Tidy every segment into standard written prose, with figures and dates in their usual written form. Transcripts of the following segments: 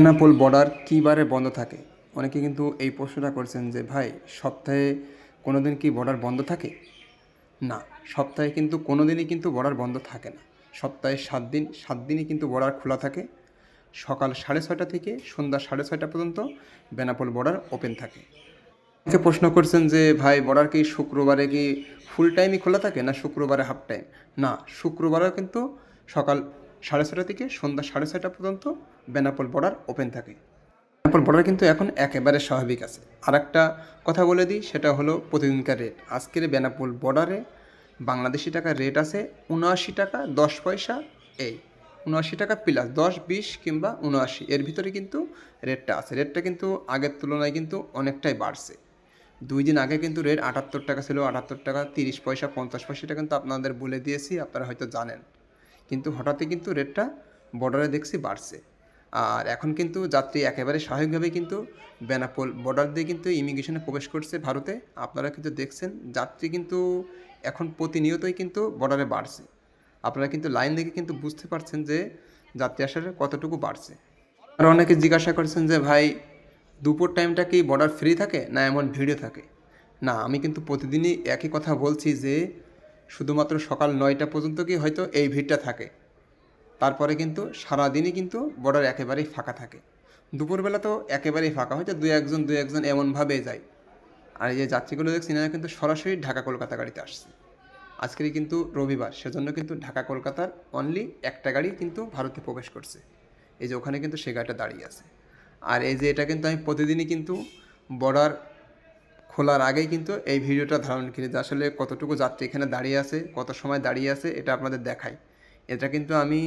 Benapole border কী বারে বন্ধ থাকে? অনেকে কিন্তু এই প্রশ্নটা করছেন যে ভাই সপ্তাহে কোনো দিন কি বর্ডার বন্ধ থাকে? না, সপ্তাহে কিন্তু কোনো দিনই কিন্তু বর্ডার বন্ধ থাকে না। সপ্তাহে ৭ দিন, ৭ দিনই কিন্তু বর্ডার খোলা থাকে। সকাল 6:30 থেকে সন্ধ্যা 6:30 পর্যন্ত বেনাপোল বর্ডার ওপেন থাকে। অনেকে প্রশ্ন করছেন যে ভাই বর্ডার কি শুক্রবারে কি ফুল টাইমই খোলা থাকে না শুক্রবারে হাফ টাইম? না, শুক্রবারেও কিন্তু সকাল 6:30 থেকে সন্ধ্যা 6:30 পর্যন্ত বেনাপোল বর্ডার ওপেন থাকে। বেনাপোল বর্ডার কিন্তু এখন একেবারে স্বাভাবিক আছে। আর একটা কথা বলে দিই, সেটা হলো প্রতিদিনকার রেট। আজকের বেনাপোল বর্ডারে বাংলাদেশি টাকার রেট আছে ৭৯ টাকা ১০ পয়সা। এই ৭৯ টাকা প্লাস ১০, ২০ কিংবা ৭৯ এর ভিতরে কিন্তু রেটটা আছে। রেটটা কিন্তু আগের তুলনায় কিন্তু অনেকটাই বাড়ছে। ২ দিন আগে কিন্তু রেট ৭৮ টাকা ছিল, ৭৮ টাকা ৩০ পয়সা ৫০ পয়সা, এটা কিন্তু আপনাদের বলে দিয়েছি, আপনারা হয়তো জানেন। কিন্তু হঠাৎই কিন্তু রেটটা বর্ডারে দেখছি বাড়ছে। আর এখন কিন্তু যাত্রী একেবারে স্বাভাবিকভাবেই কিন্তু বেনাপোল বর্ডার দিয়ে কিন্তু ইমিগ্রেশনে প্রবেশ করছে ভারতে। আপনারা কিন্তু দেখছেন যাত্রী কিন্তু এখন প্রতিনিয়তই কিন্তু বর্ডারে বাড়ছে। আপনারা কিন্তু লাইন দেখে কিন্তু বুঝতে পারছেন যে যাত্রী আসলে কতটুকু বাড়ছে। আর অনেকে জিজ্ঞাসা করছেন যে ভাই দুপুর টাইমটা কি বর্ডার ফ্রি থাকে না এমন ভিড়ও থাকে? না, আমি কিন্তু প্রতিদিনই একই কথা বলছি যে শুধুমাত্র সকাল ৯টা পর্যন্ত কি হয়তো এই ভিড়টা থাকে। তারপরে কিন্তু সারাদিনই কিন্তু বর্ডার একেবারেই ফাঁকা থাকে। দুপুরবেলা তো একেবারেই ফাঁকা, হয়তো দু একজন এমনভাবেই যায়। আর এই যে যাত্রীগুলো দেখছি এনারা কিন্তু সরাসরি ঢাকা কলকাতা গাড়িতে আসছে। আজকেরই কিন্তু রবিবার, সেজন্য কিন্তু ঢাকা কলকাতার অনলি একটা গাড়ি কিন্তু ভারতে প্রবেশ করছে। এই যে ওখানে কিন্তু সে গাড়িটা দাঁড়িয়ে আছে। আর এই যে এটা কিন্তু আমি প্রতিদিনই কিন্তু বর্ডার খোলার আগেই কিন্তু এই ভিডিওটা ধারণ করি যে আসলে কতটুকু যাত্রী এখানে দাঁড়িয়ে আছে, কত সময় দাঁড়িয়ে আছে, এটা আপনাদের দেখাই। এটা কিন্তু আমি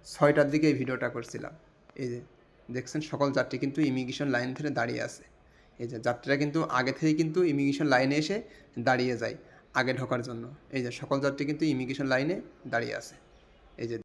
6টার দিকে এই ভিডিওটা করছিলাম। এই যে দেখছেন সকল যাত্রী কিন্তু ইমিগ্রেশন লাইন ধরে দাঁড়িয়ে আছে। এই যে যাত্রীরা কিন্তু আগে থেকেই কিন্তু ইমিগ্রেশন লাইনে এসে দাঁড়িয়ে যায় আগে ঢোকার জন্য। এই যে সকল যাত্রী কিন্তু ইমিগ্রেশন লাইনে দাঁড়িয়ে আছে। এই যে